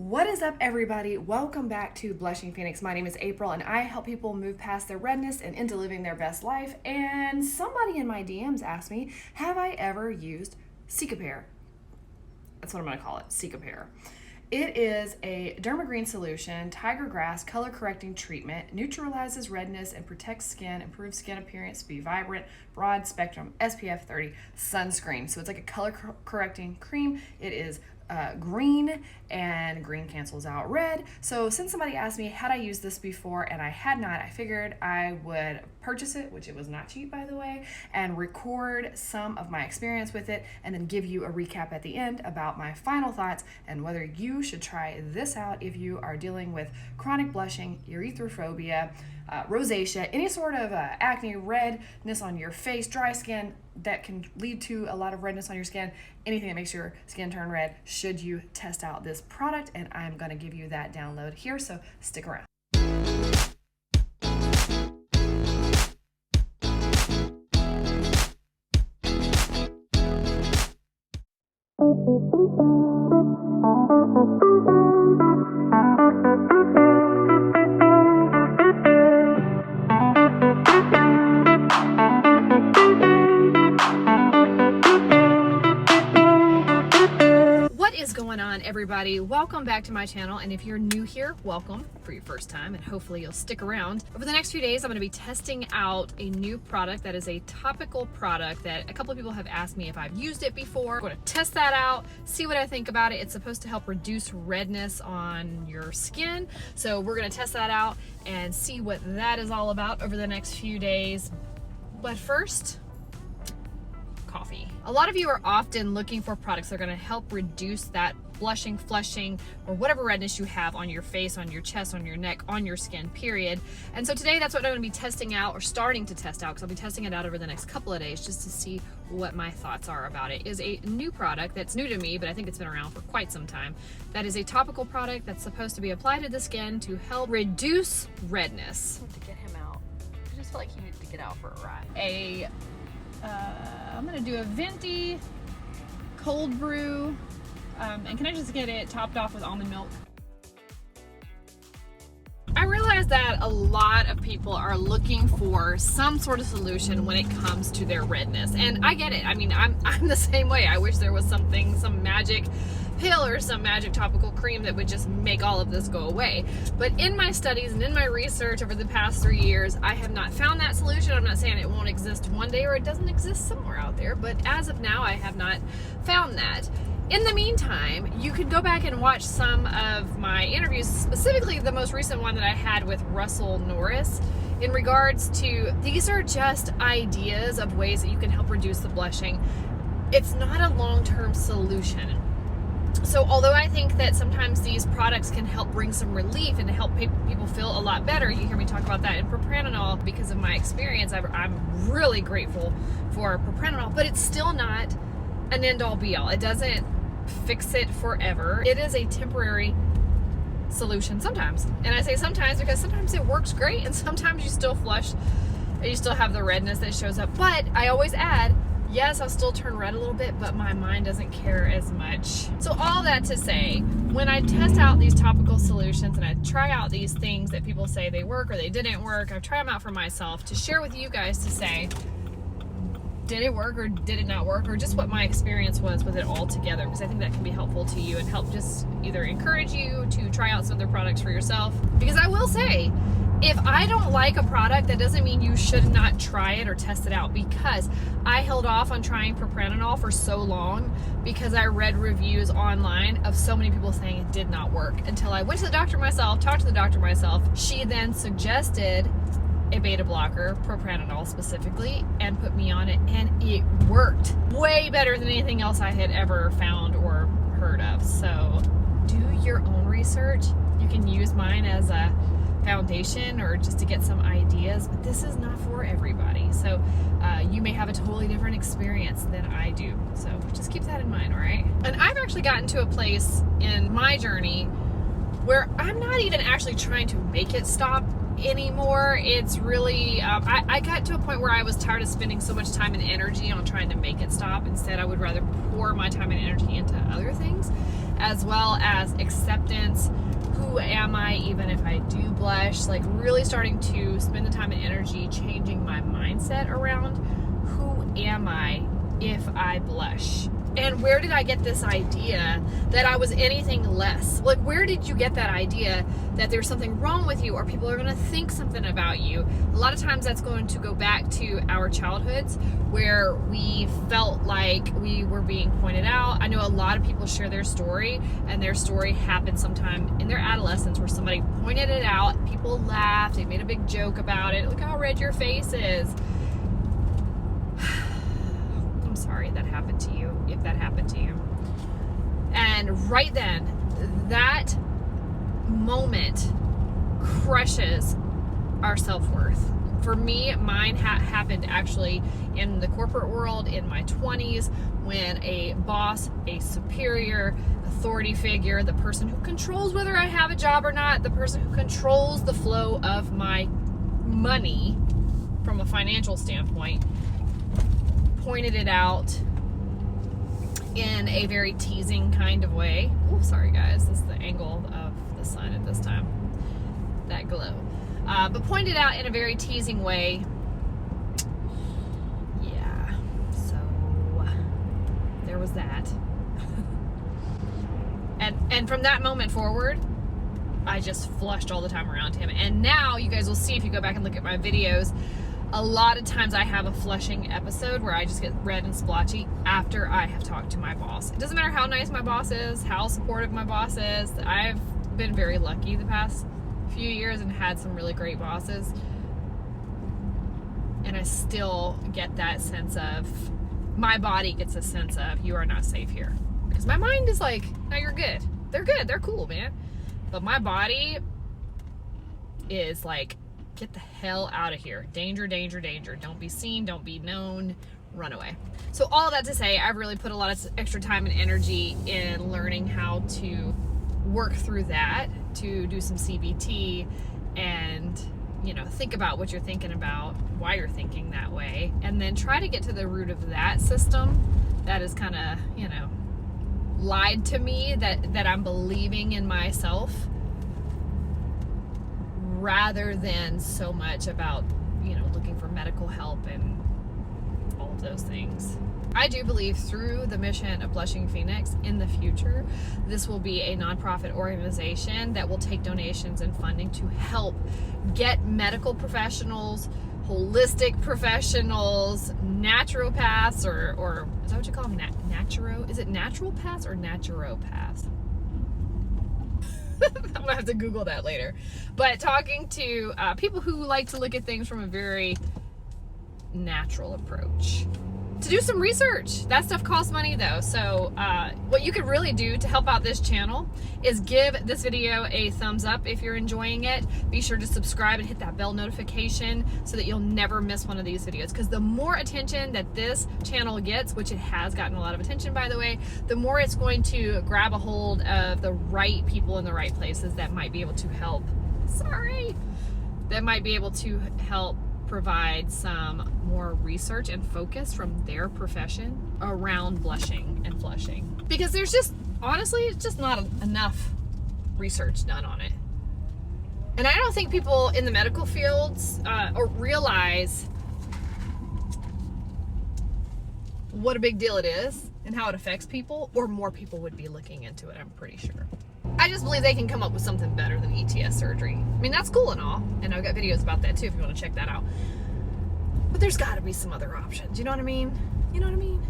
What is up, everybody? Welcome back to Blushing Phoenix. My name is April and I help people move past their redness and into living their best life. And somebody in my DMs asked me, have I ever used Cicapair? That's what I'm going to call it, Cicapair. It is a dermagreen solution, tiger grass, color correcting treatment, neutralizes redness and protects skin, improves skin appearance to be vibrant, broad spectrum, SPF 30 sunscreen. So it's like a color correcting cream. It is green, and green cancels out red. So since somebody asked me had I used this before and I had not, I figured I would purchase it, which it was not cheap, by the way, and record some of my experience with it and then give you a recap at the end about my final thoughts and whether you should try this out if you are dealing with chronic blushing, erythrophobia, rosacea, any sort of acne, redness on your face, dry skin that can lead to a lot of redness on your skin, anything that makes your skin turn red, should you test out this product. And I'm going to give you that download here, so stick around. Everybody, welcome back to my channel, and if you're new here, welcome for your first time, and hopefully you'll stick around. Over the next few days, I'm going to be testing out a new product that is a topical product that a couple of people have asked me if I've used it before. I'm going to test that out, see what I think about it. It's supposed to help reduce redness on your skin, so we're going to test that out and see what that is all about over the next few days. But first, coffee. A lot of you are often looking for products that are going to help reduce that blushing, flushing, or whatever redness you have on your face, on your chest, on your neck, on your skin, period. And so today that's what I'm going to be testing out, or starting to test out, because I'll be testing it out over the next couple of days just to see what my thoughts are about it. Is a new product that's new to me, but I think it's been around for quite some time. That is a topical product that's supposed to be applied to the skin to help reduce redness. To get him out. I just felt like he needed to get out for a ride. I'm going to do a venti cold brew. And can I just get it topped off with almond milk? I realize that a lot of people are looking for some sort of solution when it comes to their redness. And I get it. I mean, I'm the same way. I wish there was some magic pill or some magic topical cream that would just make all of this go away. But in my studies and in my research over the past 3 years, I have not found that solution. I'm not saying it won't exist one day or it doesn't exist somewhere out there, but as of now, I have not found that. In the meantime, you can go back and watch some of my interviews, specifically the most recent one that I had with Russell Norris, in regards to, these are just ideas of ways that you can help reduce the blushing. It's not a long-term solution. So although I think that sometimes these products can help bring some relief and to help people feel a lot better, you hear me talk about that in propranolol, because of my experience, I'm really grateful for propranolol, but it's still not an end-all be-all. It doesn't fix it forever. It is a temporary solution sometimes. And I say sometimes because sometimes it works great and sometimes you still flush and you still have the redness that shows up. But I always add, yes, I'll still turn red a little bit, but my mind doesn't care as much. So all that to say, when I test out these topical solutions and I try out these things that people say they work or they didn't work, I try them out for myself to share with you guys to say, did it work or did it not work, or just what my experience was with it all together, because I think that can be helpful to you and help just either encourage you to try out some other products for yourself. Because I will say, if I don't like a product, that doesn't mean you should not try it or test it out, because I held off on trying propranolol for so long because I read reviews online of so many people saying it did not work, until I went to the doctor myself, talked to the doctor myself. She then suggested a beta blocker, propranolol specifically, and put me on it, and it worked way better than anything else I had ever found or heard of. So do your own research. You can use mine as a foundation or just to get some ideas, but this is not for everybody. So you may have a totally different experience than I do. So just keep that in mind, all right? And I've actually gotten to a place in my journey where I'm not even actually trying to make it stop anymore. It's really, I got to a point where I was tired of spending so much time and energy on trying to make it stop. Instead, I would rather pour my time and energy into other things, as well as acceptance even if I do blush, like really starting to spend the time and energy changing my mindset around who am I if I blush? And where did I get this idea that I was anything less? Like, where did you get that idea that there's something wrong with you or people are going to think something about you? A lot of times that's going to go back to our childhoods where we felt like we were being pointed out. I know a lot of people share their story, and their story happened sometime in their adolescence where somebody pointed it out, people laughed, they made a big joke about it. Look how red your face is. Sorry that happened to you, if that happened to you. And right then, that moment crushes our self-worth. For me, mine happened actually in the corporate world in my 20s when a boss, a superior, authority figure, the person who controls whether I have a job or not, the person who controls the flow of my money from a financial standpoint, pointed it out in a very teasing kind of way. Oh, sorry guys, this is the angle of the sun at this time, that glow. But pointed out in a very teasing way. Yeah, so there was that. and from that moment forward, I just flushed all the time around him. And now you guys will see if you go back and look at my videos, a lot of times I have a flushing episode where I just get red and splotchy after I have talked to my boss. It doesn't matter how nice my boss is, how supportive my boss is. I've been very lucky the past few years and had some really great bosses. And I still get that sense of, my body gets a sense of, you are not safe here. Because my mind is like, no, you're good. They're good. They're cool, man. But my body is like, get the hell out of here. Danger, danger, danger. Don't be seen, don't be known, run away. So all of that to say, I've really put a lot of extra time and energy in learning how to work through that, to do some CBT and, you know, think about what you're thinking about, why you're thinking that way, and then try to get to the root of that system that is kind of, you know, lied to me, that I'm believing in myself, rather than so much about, you know, looking for medical help and all of those things. I do believe through the mission of Blushing Phoenix, in the future, this will be a nonprofit organization that will take donations and funding to help get medical professionals, holistic professionals, naturopaths, or is that what you call them? Naturo? Is it naturopaths or naturopaths? I'm gonna have to Google that later. But talking to people who like to look at things from a very natural approach. To do some research. That stuff costs money though. So what you could really do to help out this channel is give this video a thumbs up if you're enjoying it. Be sure to subscribe and hit that bell notification so that you'll never miss one of these videos. Because the more attention that this channel gets, which it has gotten a lot of attention by the way, the more it's going to grab a hold of the right people in the right places that might be able to help. That might be able to help provide some more research and focus from their profession around blushing and flushing, because there's just, honestly, it's just not enough research done on it. And I don't think people in the medical fields or realize what a big deal it is and how it affects people, or more people would be looking into it, I'm pretty sure. I just believe they can come up with something better than ETS surgery. I mean, that's cool and all, and I've got videos about that too if you want to check that out. But there's got to be some other options, you know what I mean? You know what I mean?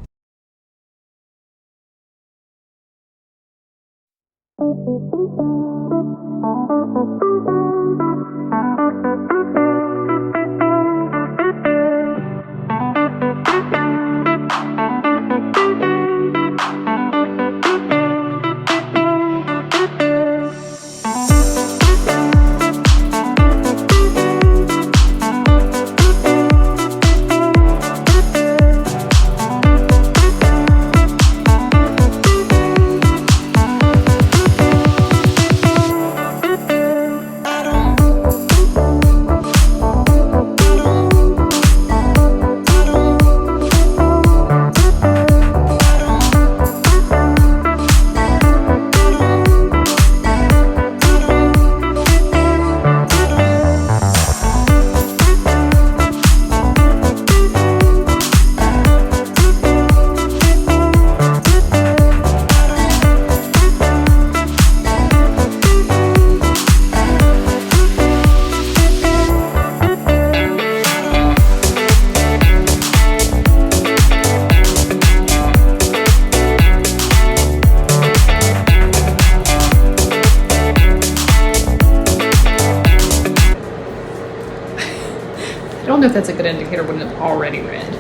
don't know if that's a good indicator when it's already red.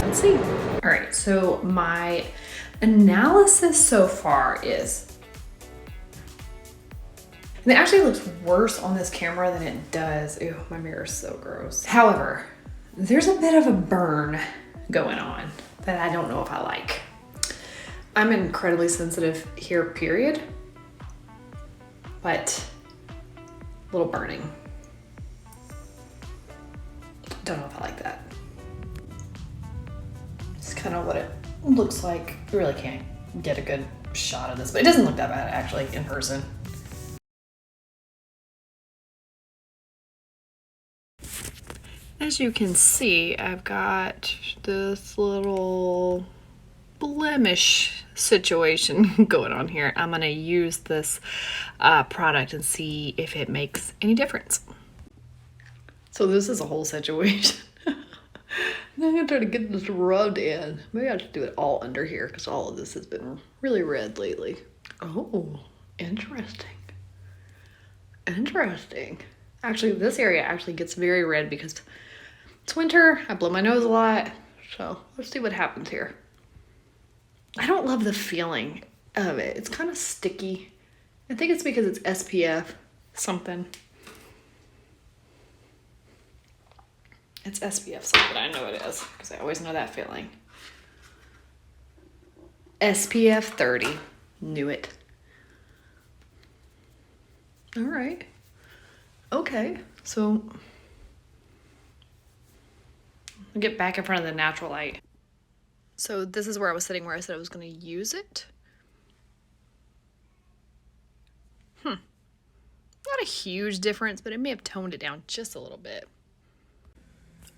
Let's see. All right, so my analysis so far is, and it actually looks worse on this camera than it does. Ew, my mirror is so gross. However, there's a bit of a burn going on that I don't know if I like. I'm incredibly sensitive here, period, but a little burning. Don't know if I like that. It's kind of what it looks like. I really can't get a good shot of this, but it doesn't look that bad actually in person. As you can see, I've got this little blemish situation going on here. I'm gonna use this product and see if it makes any difference. So this is a whole situation. I'm gonna try to get this rubbed in. Maybe I should do it all under here because all of this has been really red lately. Oh, interesting. Interesting. Actually, this area actually gets very red because it's winter. I blow my nose a lot. So let's see what happens here. I don't love the feeling of it. It's kind of sticky. I think it's because it's SPF something. It's SPF something. I know it is because I always know that feeling. SPF 30. Knew it. All right. Okay. So I'll get back in front of the natural light. So this is where I was sitting where I said I was going to use it. Not a huge difference, but it may have toned it down just a little bit.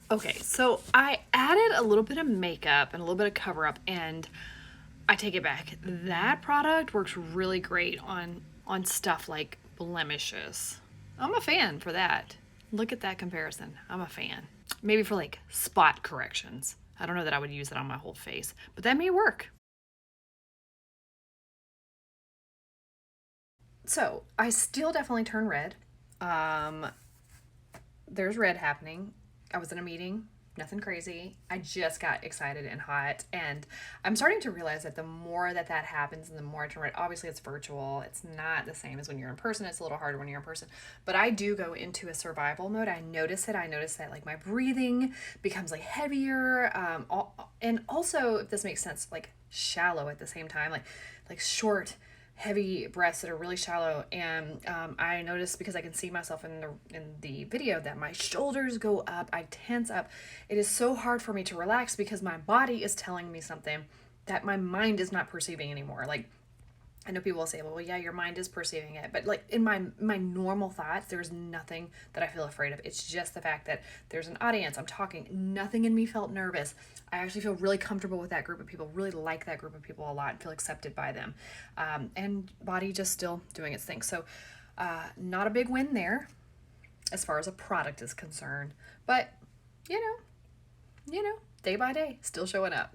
Okay, so I added a little bit of makeup and a little bit of cover up, and I take it back. That product works really great on stuff like blemishes. I'm a fan for that. Look at that comparison. I'm a fan. Maybe for like spot corrections. I don't know that I would use it on my whole face, but that may work. So I still definitely turn red. There's red happening. I was in a meeting, nothing crazy. I just got excited and hot, and I'm starting to realize that the more that happens and the more I turn red, obviously it's virtual. It's not the same as when you're in person. It's a little harder when you're in person, but I do go into a survival mode. I notice it. I notice that like my breathing becomes like heavier, and also, if this makes sense, like shallow at the same time, like short, heavy breaths that are really shallow. And I notice, because I can see myself in the video, that my shoulders go up, I tense up. It is so hard for me to relax because my body is telling me something that my mind is not perceiving anymore. Like, I know people will say, well, yeah, your mind is perceiving it, but like in my normal thoughts, there's nothing that I feel afraid of. It's just the fact that there's an audience, I'm talking, nothing in me felt nervous. I actually feel really comfortable with that group of people, really like that group of people a lot, and feel accepted by them. And body just still doing its thing. So not a big win there as far as a product is concerned, but you know, day by day, still showing up.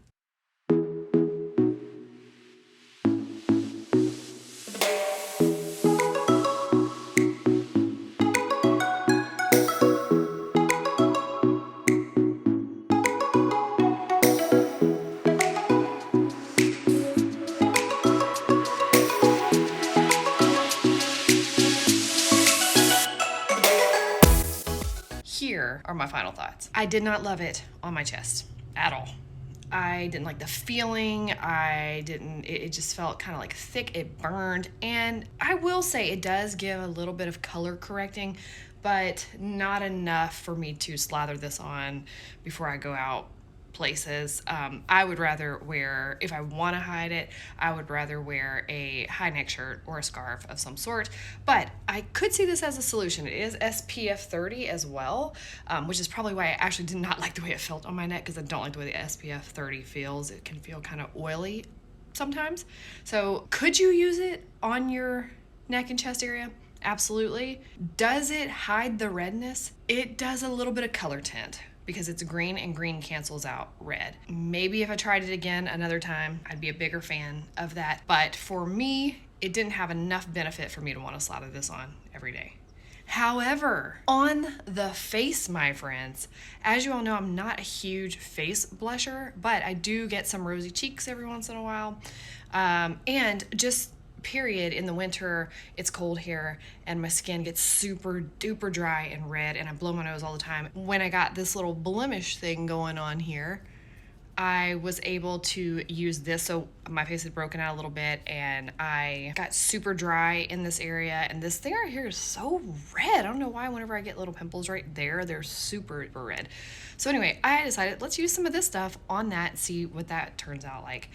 Here are my final thoughts. I did not love it on my chest at all. I didn't like the feeling. It just felt kind of like thick. It burned. And I will say it does give a little bit of color correcting, but not enough for me to slather this on before I go out places. I would rather wear, if I want to hide it, I would rather wear a high neck shirt or a scarf of some sort. But I could see this as a solution. It is SPF 30 as well, which is probably why I actually did not like the way it felt on my neck, because I don't like the way the SPF 30 feels. It can feel kind of oily sometimes. So could you use it on your neck and chest area? Absolutely. Does it hide the redness? It does a little bit of color tint, because it's green and green cancels out red. Maybe if I tried it again another time, I'd be a bigger fan of that. But for me, it didn't have enough benefit for me to want to slather this on every day. However, on the face, my friends, as you all know, I'm not a huge face blusher, but I do get some rosy cheeks every once in a while. And just period, in the winter, it's cold here and my skin gets super duper dry and red and I blow my nose all the time. When I got this little blemish thing going on here, I was able to use this. So my face had broken out a little bit and I got super dry in this area, and this thing right here is so red. I don't know why whenever I get little pimples right there, they're super red. So anyway, I decided let's use some of this stuff on that and see what that turns out like.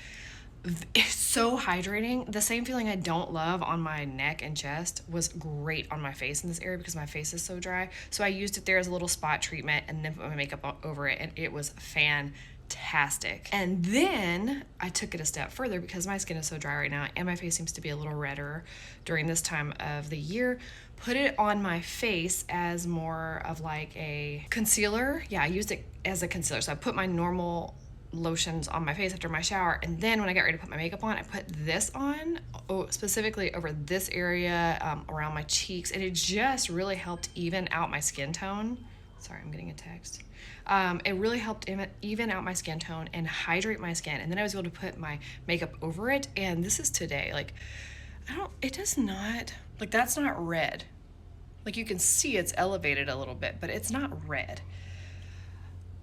It's so hydrating. The same feeling I don't love on my neck and chest was great on my face in this area because my face is so dry. So I used it there as a little spot treatment and then put my makeup over it, and it was fantastic. And then I took it a step further because my skin is so dry right now and my face seems to be a little redder during this time of the year. Put it on my face as more of like a concealer. Yeah, I used it as a concealer. So I put my normal lotions on my face after my shower, and then when I got ready to put my makeup on, I put this on, specifically over this area around my cheeks, and it just really helped even out my skin tone. Sorry, I'm getting a text. It really helped even out my skin tone and hydrate my skin, and then I was able to put my makeup over it, and this is today. Like, it does not, like, that's not red. Like, you can see it's elevated a little bit, but it's not red.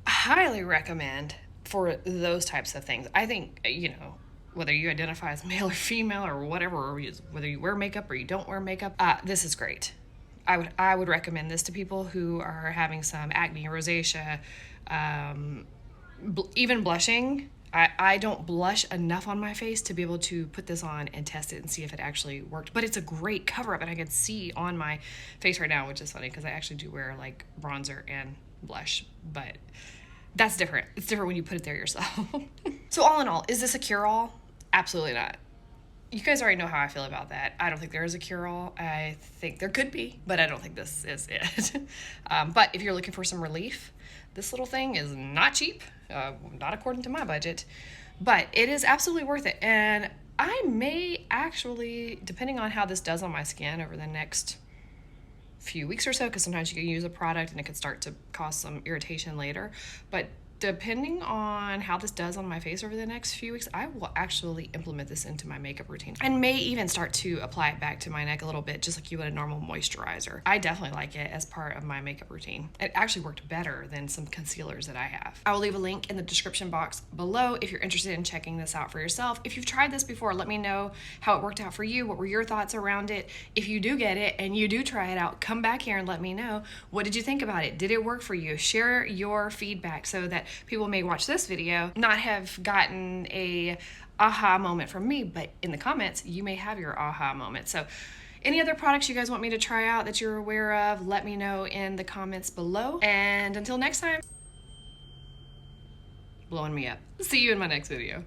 I highly recommend for those types of things. I think, you know, whether you identify as male or female or whatever, or whether you wear makeup or you don't wear makeup, this is great. I would recommend this to people who are having some acne, rosacea, even blushing. I don't blush enough on my face to be able to put this on and test it and see if it actually worked. But it's a great cover-up, and I can see on my face right now, which is funny because I actually do wear like bronzer and blush, but that's different. It's different when you put it there yourself. So all in all, is this a cure-all? Absolutely not. You guys already know how I feel about that. I don't think there is a cure-all. I think there could be, but I don't think this is it. But if you're looking for some relief, this little thing is not cheap, not according to my budget, but it is absolutely worth it. And I may actually, depending on how this does on my skin over the next few weeks or so, because sometimes you can use a product and it can start to cause some irritation later, but depending on how this does on my face over the next few weeks, I will actually implement this into my makeup routine and may even start to apply it back to my neck a little bit, just like you would a normal moisturizer. I definitely like it as part of my makeup routine. It actually worked better than some concealers that I have. I will leave a link in the description box below if you're interested in checking this out for yourself. If you've tried this before, let me know how it worked out for you. What were your thoughts around it? If you do get it and you do try it out, come back here and let me know. What did you think about it? Did it work for you? Share your feedback so that people may watch this video not have gotten a aha moment from me, but in the comments you may have your aha moment. So any other products you guys want me to try out that you're aware of, let me know in the comments below. And until next time, blowing me up. See you in my next video.